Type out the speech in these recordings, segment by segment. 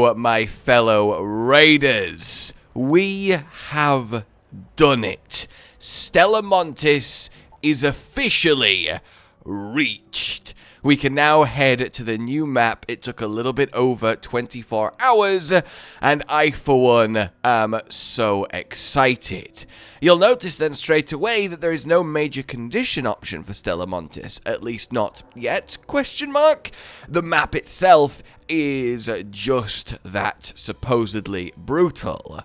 So, my fellow raiders, we have done it. Stella Montis is officially reached. We can now head to the new map. It took a little bit over 24 hours, and I, for one, am so excited. You'll notice then straight away that there is no major condition option for Stella Montis, at least not yet, question mark. The map itself is just that supposedly brutal.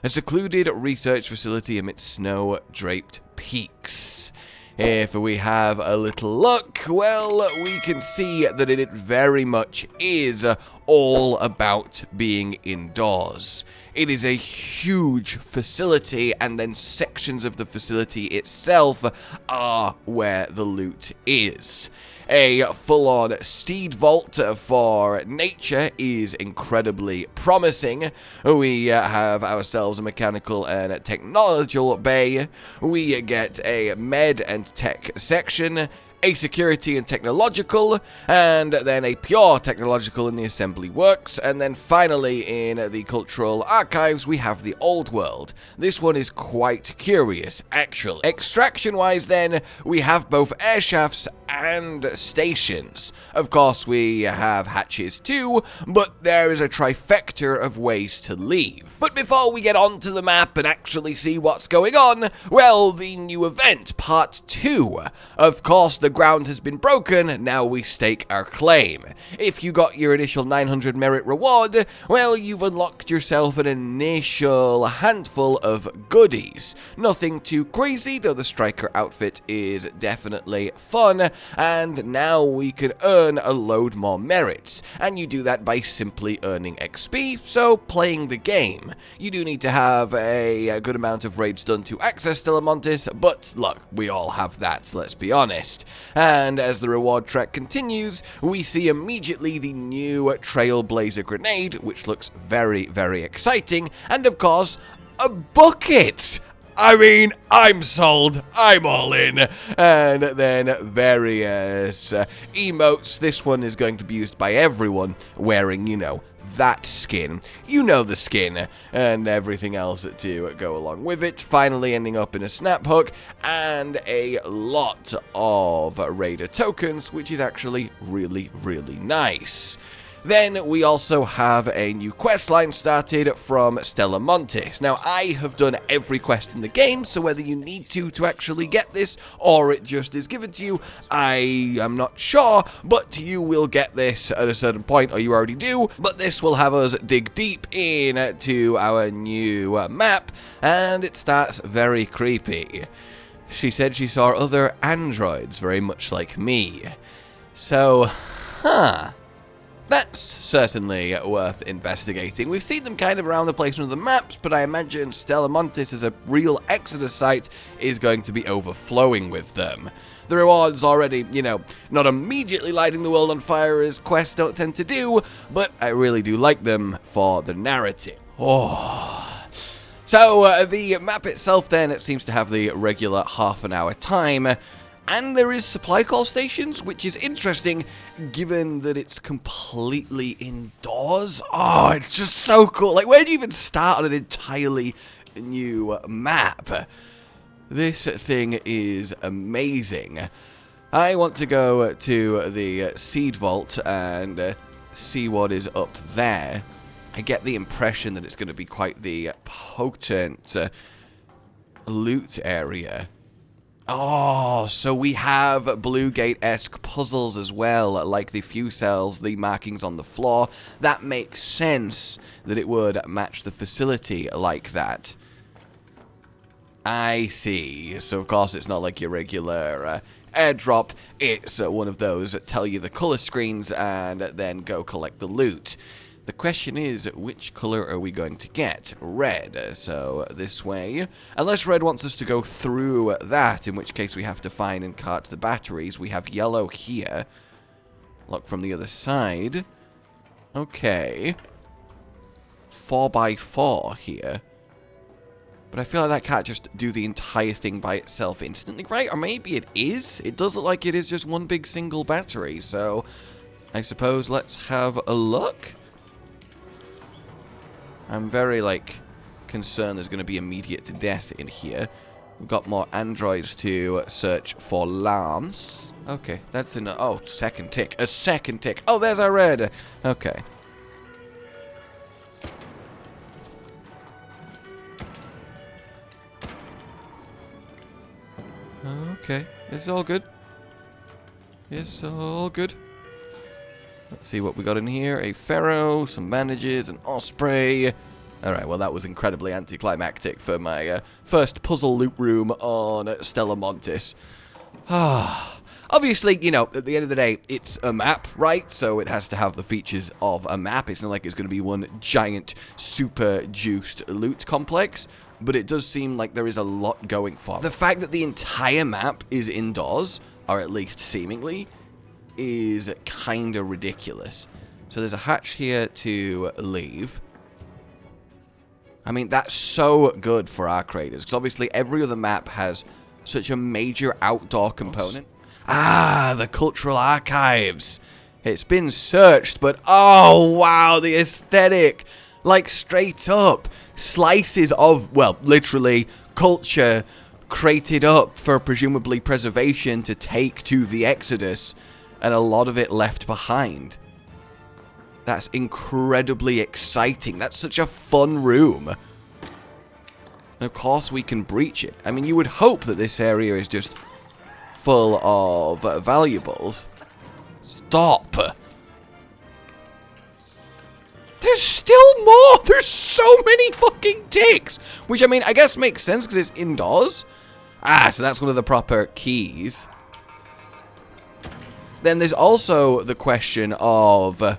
A secluded research facility amidst snow-draped peaks. If we have a little look, well, we can see that it very much is all about being indoors. It is a huge facility, and then sections of the facility itself are where the loot is. A full-on steed vault for nature is incredibly promising. We have ourselves a mechanical and technological bay. We get a med and tech section, a security and technological, and then a pure technological in the assembly works, and then finally in the cultural archives we have the old world. This one is quite curious, actually. Extraction-wise then, we have both air shafts and stations. Of course, we have hatches too, but there is a trifecta of ways to leave. But before we get onto the map and actually see what's going on, well, the new event, Part 2. Of course, the ground has been broken, now we stake our claim. If you got your initial 900 merit reward, well, you've unlocked yourself an initial handful of goodies. Nothing too crazy, though the striker outfit is definitely fun, and now we can earn a load more merits, and you do that by simply earning XP, so playing the game. You do need to have a good amount of raids done to access Stella Montis, but look, we all have that, let's be honest. And as the reward trek continues, we see immediately the new Trailblazer grenade, which looks very, very exciting, and of course, a bucket! I mean, I'm sold. I'm all in. And then various emotes. This one is going to be used by everyone wearing, you know, that skin. You know the skin. And everything else to go along with it. Finally ending up in a snap hook and a lot of raider tokens, which is actually really, really nice. Then we also have a new questline started from Stella Montis. Now, I have done every quest in the game, so whether you need to actually get this, or it just is given to you, I am not sure, but you will get this at a certain point, or you already do. But this will have us dig deep into our new map, and it starts very creepy. She said she saw other androids very much like me. So, that's certainly worth investigating. We've seen them kind of around the place on the maps, but I imagine Stella Montis as a real Exodus site is going to be overflowing with them. The rewards already, you know, not immediately lighting the world on fire as quests don't tend to do, but I really do like them for the narrative. So, the map itself then, it seems to have the regular half-an-hour time. And there is supply call stations, which is interesting, given that it's completely indoors. Oh, it's just so cool. Like, where do you even start on an entirely new map? This thing is amazing. I want to go to the seed vault and see what is up there. I get the impression that it's going to be quite the potent loot area. Oh, so we have Blue Gate-esque puzzles as well, like the few cells, the markings on the floor. That makes sense that it would match the facility like that. I see. So, of course, it's not like your regular airdrop. It's one of those that tell you the color screens and then go collect the loot. The question is, which color are we going to get? Red, so this way. Unless red wants us to go through that, in which case we have to find and cart the batteries. We have yellow here. Look from the other side. Okay. 4x4 here. But I feel like that can't just do the entire thing by itself instantly, right? Or maybe it is? It does look like it is just one big single battery, so I suppose let's have a look. I'm very, like, concerned there's going to be immediate death in here. We've got more androids to search for lamps. Okay, that's enough. Oh, second tick. A second tick. Oh, there's our red. Okay. Okay, it's all good. It's all good. Let's see what we got in here. A Pharaoh, some bandages, an Osprey. Alright, well that was incredibly anticlimactic for my first puzzle loop room on Stella Montis. Obviously, you know, at the end of the day, it's a map, right? So it has to have the features of a map. It's not like it's going to be one giant, super juiced loot complex. But it does seem like there is a lot going for it. The fact that the entire map is indoors, or at least seemingly, is kind of ridiculous. So there's a hatch here to leave. I mean, that's so good for our creators, because obviously every other map has such a major outdoor component. Ah, the cultural archives. It's been searched, but oh wow, the aesthetic. Like, straight up, slices of, well, literally, culture crated up for presumably preservation to take to the Exodus, and a lot of it left behind. That's incredibly exciting. That's such a fun room. And of course we can breach it. I mean, you would hope that this area is just full of valuables. Stop! There's still more! There's so many fucking ticks! Which, I mean, I guess makes sense because it's indoors. Ah, so that's one of the proper keys. Then there's also the question of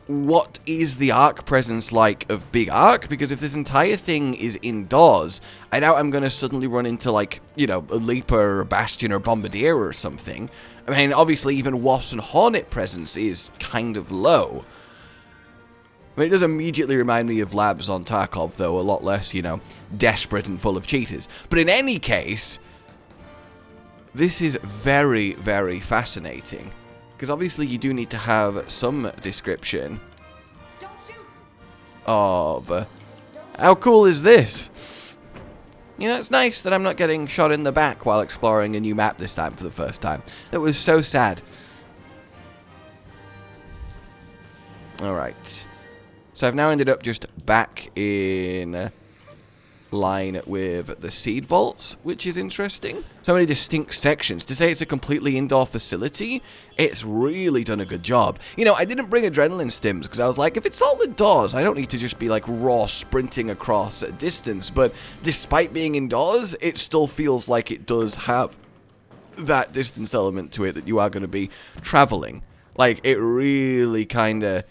what is the Ark presence like of Big Ark? Because if this entire thing is indoors, I doubt I'm going to suddenly run into, like, you know, a Leaper or Bastion or Bombardier or something. I mean, obviously even Wasp and Hornet presence is kind of low. I mean, it does immediately remind me of labs on Tarkov, though, a lot less, you know, desperate and full of cheaters. But in any case, this is very, very fascinating. Because obviously you do need to have some description of how cool is this? You know, it's nice that I'm not getting shot in the back while exploring a new map this time for the first time. That was so sad. Alright. So I've now ended up just back in line with the seed vaults, which is interesting. So many distinct sections. To say it's a completely indoor facility, it's really done a good job. You know, I didn't bring adrenaline stims because I was like, if it's all indoors, I don't need to just be like raw sprinting across a distance. But despite being indoors, it still feels like it does have that distance element to it that you are going to be traveling. Like, it really kind of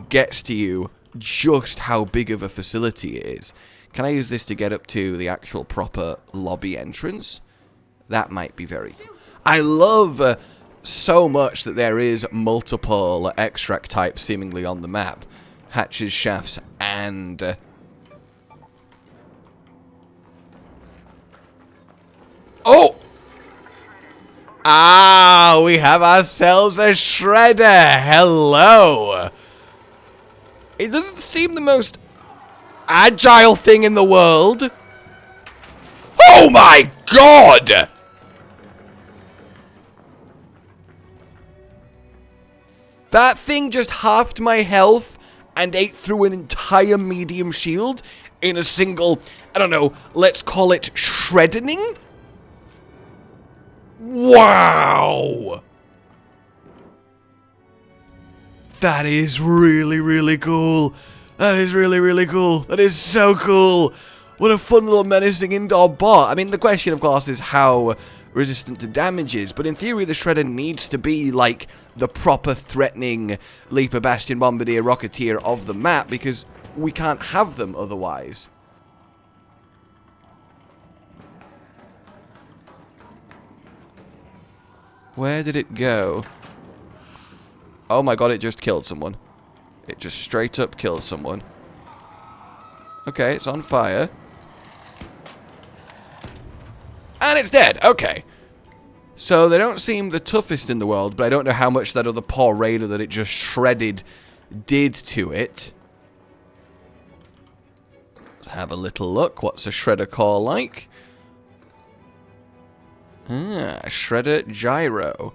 gets to you just how big of a facility it is. Can I use this to get up to the actual proper lobby entrance? That might be very cool. I love so much that there is multiple extract types seemingly on the map. Hatches, shafts, and oh! Ah, we have ourselves a shredder. Hello. It doesn't seem the most agile thing in the world. Oh my god! That thing just halved my health and ate through an entire medium shield in a single, I don't know, let's call it shreddening? Wow! That is really, really cool. That is really, really cool. That is so cool. What a fun little menacing indoor bot. I mean, the question, of course, is how resistant to damage is. But in theory, the Shredder needs to be, like, the proper threatening Leaper, Bastion, Bombardier, Rocketeer of the map, because we can't have them otherwise. Where did it go? Oh my god, it just killed someone. It just straight up killed someone. Okay, it's on fire. And it's dead. Okay. So they don't seem the toughest in the world, but I don't know how much that other poor raider that it just shredded did to it. Let's have a little look. What's a shredder core like? Ah, shredder gyro.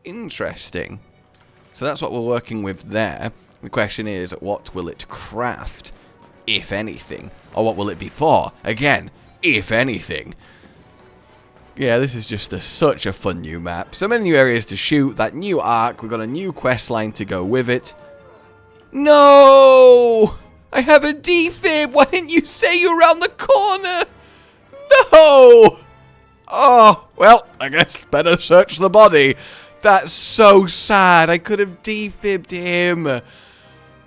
Interesting. So that's what we're working with there. The question is, what will it craft, if anything? Or what will it be for? Again, if anything. Yeah, this is just such a fun new map. So many new areas to shoot. That new arc. We've got a new quest line to go with it. No! I have a defib. Why didn't you say you're around the corner? No! Oh, well, I guess better search the body. That's so sad. I could have defibbed him.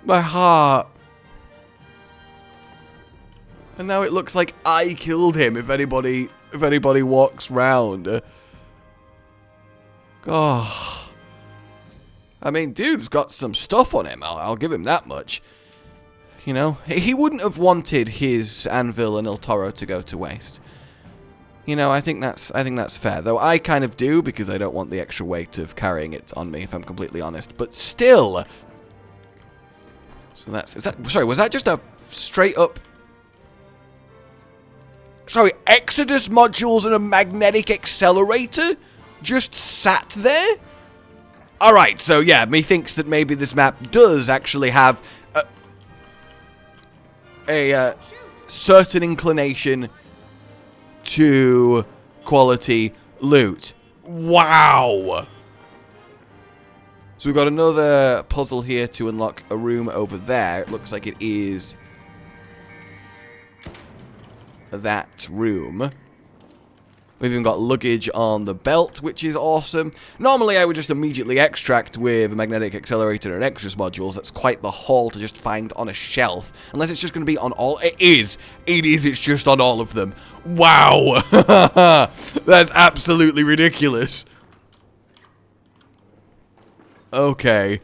My heart. And now it looks like I killed him if anybody walks round. Oh. I mean, dude's got some stuff on him. I'll give him that much. You know, he wouldn't have wanted his anvil and El Toro to go to waste. You know, I think that's fair. Though I kind of do, because I don't want the extra weight of carrying it on me, if I'm completely honest. But still. So sorry, was that just a straight up... Sorry, Exodus modules and a magnetic accelerator just sat there? Alright, so yeah, methinks that maybe this map does actually have a certain inclination to quality loot. Wow! So we've got another puzzle here to unlock a room over there. It looks like it is... that room. We've even got luggage on the belt, which is awesome. Normally I would just immediately extract with a magnetic accelerator and Exodus modules. That's quite the haul to just find on a shelf. Unless it's just going to be on all... It is, it's just on all of them. Wow! That's absolutely ridiculous. Okay.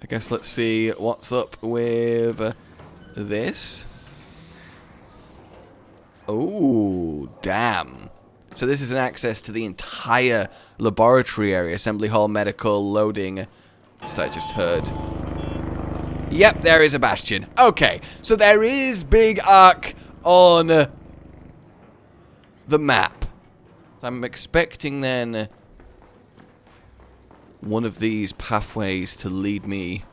I guess let's see what's up with this. Oh, damn. So this is an access to the entire laboratory area. Assembly hall, medical, loading. As I just heard. Yep, there is a bastion. Okay, so there is big arc on the map. So I'm expecting then one of these pathways to lead me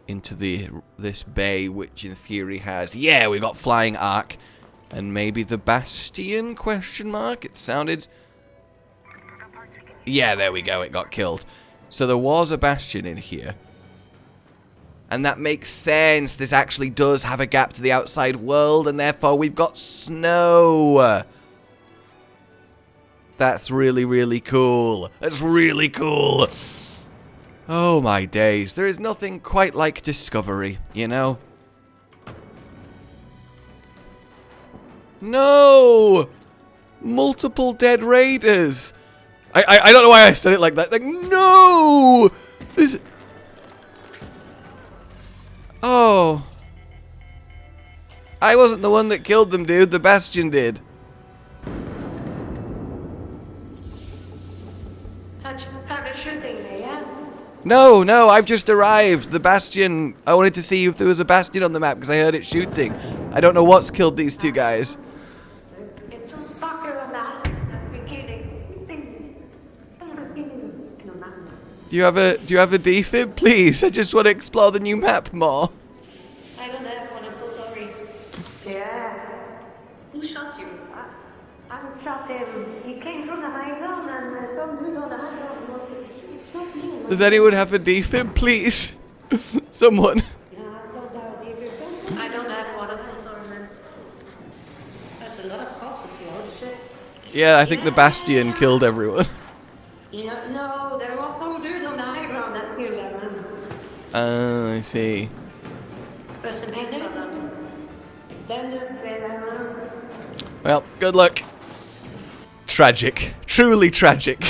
into this bay, which in theory has... Yeah, we've got flying arc. And maybe the bastion, question mark? It sounded... Yeah, there we go, it got killed. So there was a bastion in here. And that makes sense. This actually does have a gap to the outside world, and therefore we've got snow. That's really, really cool. That's really cool. Oh my days. There is nothing quite like discovery, you know? No! Multiple dead raiders. I don't know why I said it like that. Like, no! Oh. I wasn't the one that killed them, dude. The Bastion did. No, I've just arrived. The Bastion. I wanted to see if there was a Bastion on the map because I heard it shooting. I don't know what's killed these two guys. Do you have a defib, please? I just want to explore the new map more. I don't have one. I'm so sorry. Yeah. Who shot you? I shot him. He came from the high ground and some dude on the high ground. Does anyone have a defib, please? Someone. Yeah, I don't have a defib. I don't have one. I'm so sorry, man. There's a lot of cops here. Holy shit. Yeah, I think the Bastion killed everyone. Yeah, no, there was some dude on the high ground that killed them. I see. Rest in peace, brother. Well, good luck. Tragic. Truly tragic.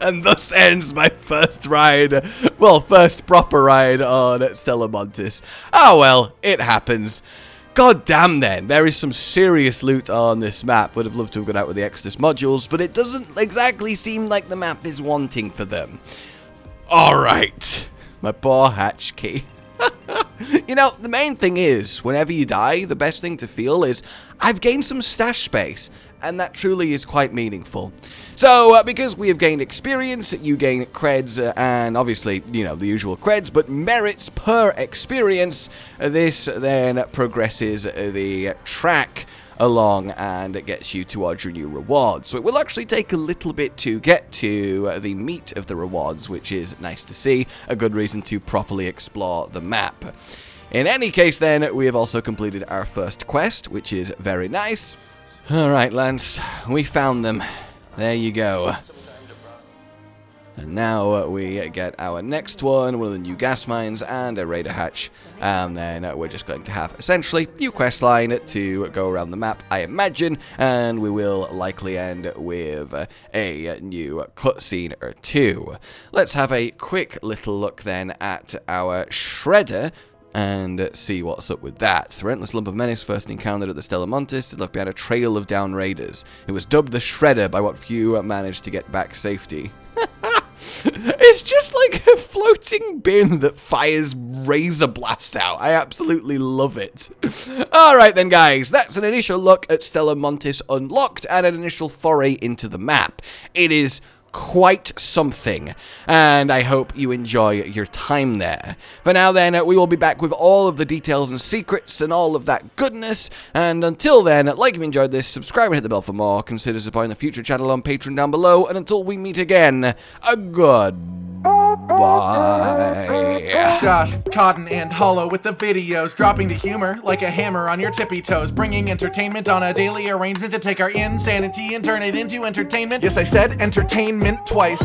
And thus ends my first ride. Well, first proper ride on Stella Montis. Oh well, it happens. god damn then, there is some serious loot on this map. Would have loved to have got out with the Exodus modules, but it doesn't exactly seem like the map is wanting for them. Alright, my poor hatch key. You know, the main thing is, whenever you die, the best thing to feel is, I've gained some stash space, and that truly is quite meaningful. So, because we have gained experience, you gain creds, and obviously, you know, the usual creds, but merits per experience. This then progresses the track along and it gets you towards your new rewards. So it will actually take a little bit to get to the meat of the rewards, which is nice to see, a good reason to properly explore the map. In any case then, we have also completed our first quest, which is very nice. Alright, Lance, we found them. There you go. And now we get our next one of the new gas mines and a raider hatch, and then we're just going to have essentially new questline to go around the map, I imagine, and we will likely end with a new cutscene or two. Let's have a quick little look then at our shredder and see what's up with that. The relentless lump of menace first encountered at the Stella Montis had left behind a trail of down raiders. It was dubbed the Shredder by what few managed to get back safety. It's just like a floating bin that fires razor blasts out. I absolutely love it. Alright then guys, that's an initial look at Stella Montis Unlocked and an initial foray into the map. It is quite something, and I hope you enjoy your time there. For now then, we will be back with all of the details and secrets and all of that goodness, and until then, like if you enjoyed this, subscribe and hit the bell for more, consider supporting the future channel on Patreon down below, and until we meet again, a goodbye. Josh, Cotton, and Hollow with the videos, dropping the humor like a hammer on your tippy toes, bringing entertainment on a daily arrangement to take our insanity and turn it into entertainment. Yes, I said entertainment twice,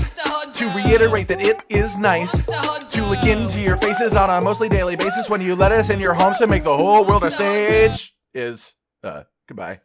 to reiterate that it is nice to look into your faces on a mostly daily basis when you let us in your homes to make the whole world a stage. Goodbye.